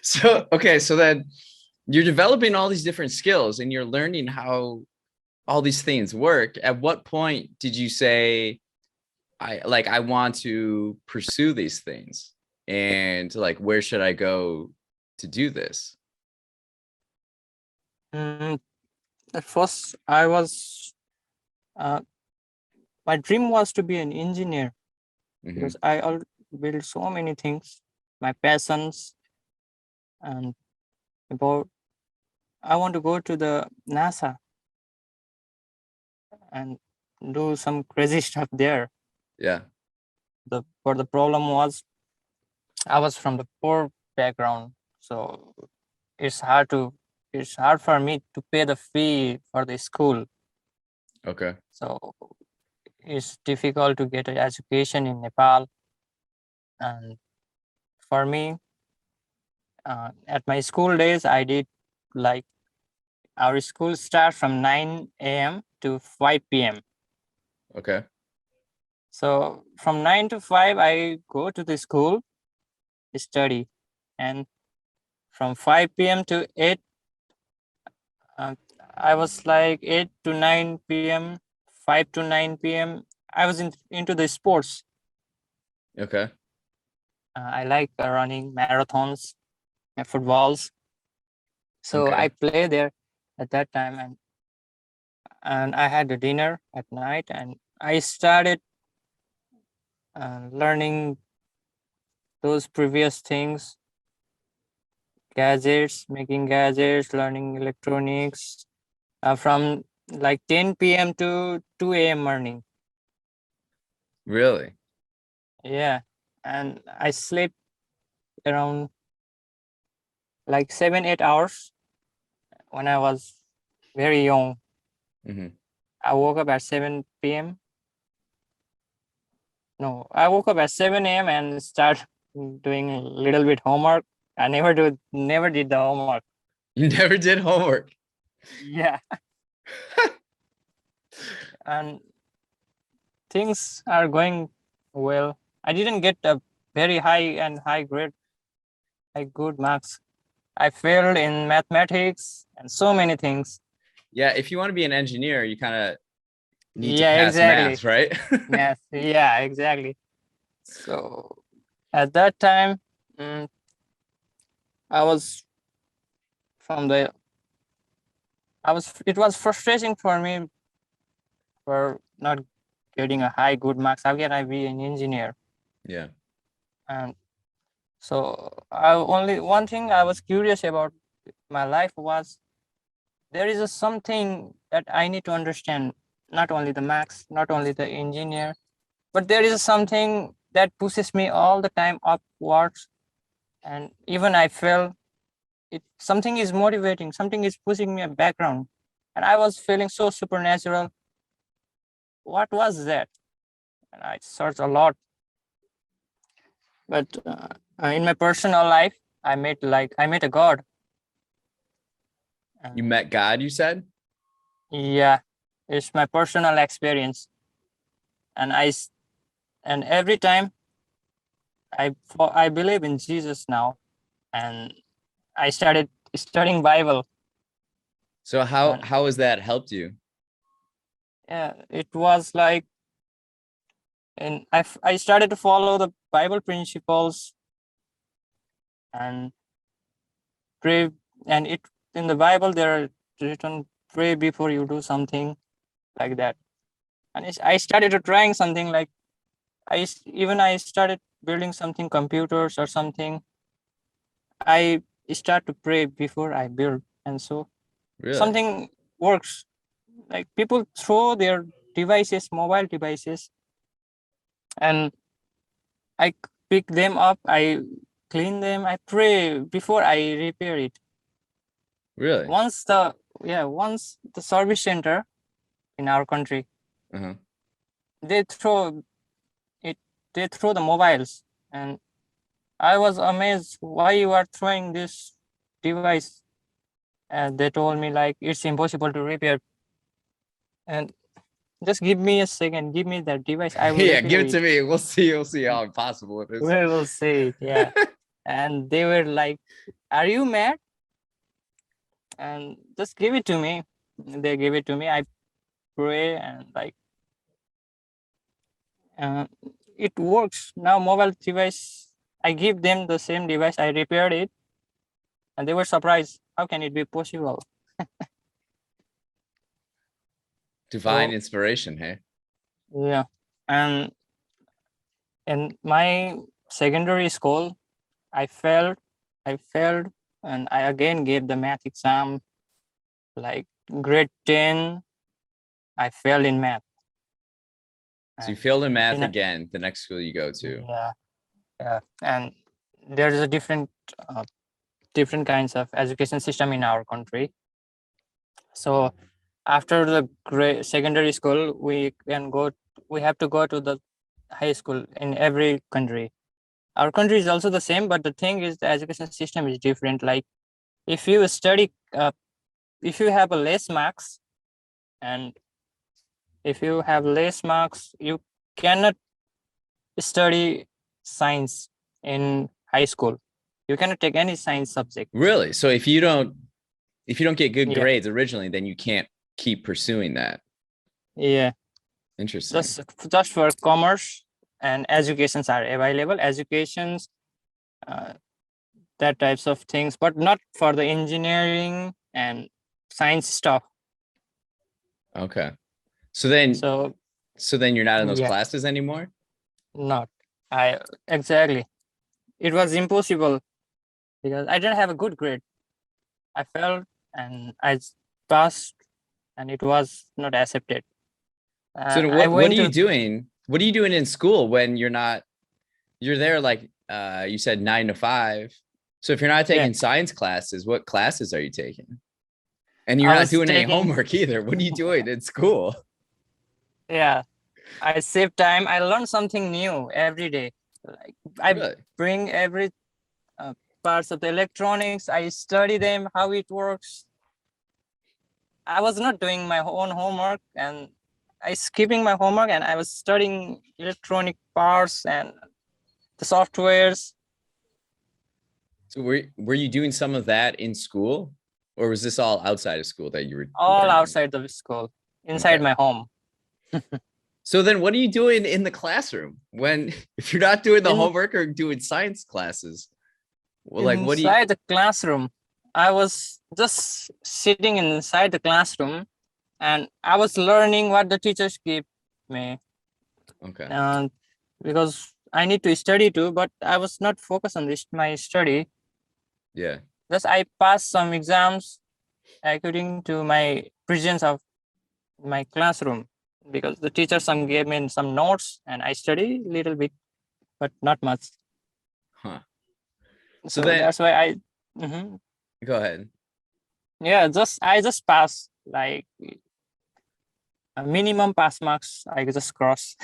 So, okay, so then you're developing all these different skills and you're learning how all these things work. At what point did you say, I want to pursue these things? And like, where should I go to do this? Mm, at first, uh, my dream was to be an engineer Hmm. because I built so many things, my passions, and about I want to go to the NASA and do some crazy stuff there. Yeah. But the problem was I was from the poor background, so it's hard to it's hard for me to pay the fee for the school. Okay. So it's difficult to get an education in Nepal. And for me, at my school days, I did like our school starts from 9 a.m. to 5 p.m. Okay. So from 9 to 5, I go to the school, study, and from 5 p.m. to 8, uh, I was like 8 to 9 p.m., 5 to 9 p.m. I was into the sports. Okay. I like running marathons and footballs. So Okay. I play there at that time, and I had a dinner at night, and I started learning those previous things, gadgets, making gadgets, learning electronics from like 10 p.m. to 2 a.m. morning. Really? Yeah. And I sleep around like 7, 8 hours when I was very young. Hmm. I woke up at 7 p.m. No, I woke up at 7 a.m. and start doing a little bit homework. I never did the homework. You never did homework. Yeah. And things are going well. I didn't get a very high grade, like good marks. I failed in mathematics and so many things. Yeah, if you want to be an engineer, you kind of need to Yeah, pass exactly. math, right? Math. Yeah, exactly. So at that time, mm, I was from the it was frustrating for me for not getting a high good marks. How can I be an engineer? Yeah. And so I only one thing I was curious about my life was there is something that I need to understand. Not only the max, not only the engineer, but there is something that pushes me all the time upwards. And even I feel it something is motivating, something is pushing me a background. And I was feeling so supernatural. What was that? And I searched a lot. But in my personal life, I met a God. You And met God, you said? yeah, it's my personal experience. And and every time I believe in Jesus now, and I started studying Bible. So how And how has that helped you? yeah, it was like, and I started to follow the Bible principles and pray. And it in the Bible there are written pray before you do something like that. And I started to trying something like I started building something computers or something. I start to pray before I build, and so Really? something works. Like people throw their devices, mobile devices, and I pick them up, I clean them, I pray before I repair it. Really? Once the service center in our country, Uh-huh. they throw it, they throw the mobiles, and I was amazed why you are throwing this device. And they told me like it's impossible to repair. And just give me a second, give me that device, I will Yeah, repair give it it. to me. We'll see how impossible it We is. will see it. Yeah. and they were like, "Are you mad?" And just give it to me. They gave it to me. I pray and like uh, it works now. Mobile device. I give them the same device. I repaired it, and they were surprised. How can it be possible? Divine So inspiration, hey? yeah, and in my secondary school, I failed. I failed, and I again gave the math exam. Like grade 10, I failed in math. So you And failed in math in a, again the next school you go to. yeah, yeah, and there's a uh, different kinds of education system in our country. So after the secondary school, we have to go to the high school in every country. Our country is also the same, but the thing is the education system is different. Like if you study, if you have a less marks, and if you have less marks, you cannot study science in high school. You cannot take any science subject. Really? So if you don't get good Yeah, grades originally, then you can't keep pursuing that. yeah. Interesting. Just for commerce and educations are available. Educations, uh, that types of things, but not for the engineering and science stuff. Okay. So then So so then you're not in those yeah, classes anymore? not I exactly. It was impossible because I didn't have a good grade. I failed and passed, and it was not accepted. So I what are went you to doing? What are you doing in school when you're there like you said 9 to 5. So if you're not yeah. taking science classes, what classes are you taking? And you're I not was doing any taking homework either. What are you doing in school? yeah. I save time. I learn something new every day. Like I Really? bring every uh, parts of the electronics. I study them, how it works. I was not doing my own homework, and I skipping my homework, and I was studying electronic parts and the softwares. So were you doing some of that in school, or was this all outside of school that you were All learning? outside the school, inside Okay. my home. So then what are you doing in the classroom when if you're not doing the In homework or doing science classes? Well, like what do you inside the classroom, I was just sitting inside the classroom, and I was learning what the teachers give me. okay. And because I need to study too, but I was not focused on my study. Yeah. Thus, I passed some exams according to my presence of my classroom, because the teacher some gave me some notes and I study a little bit, but not much. Huh. So So then that's why Mhm. go ahead. Yeah, I just pass like a minimum pass marks. I just cross.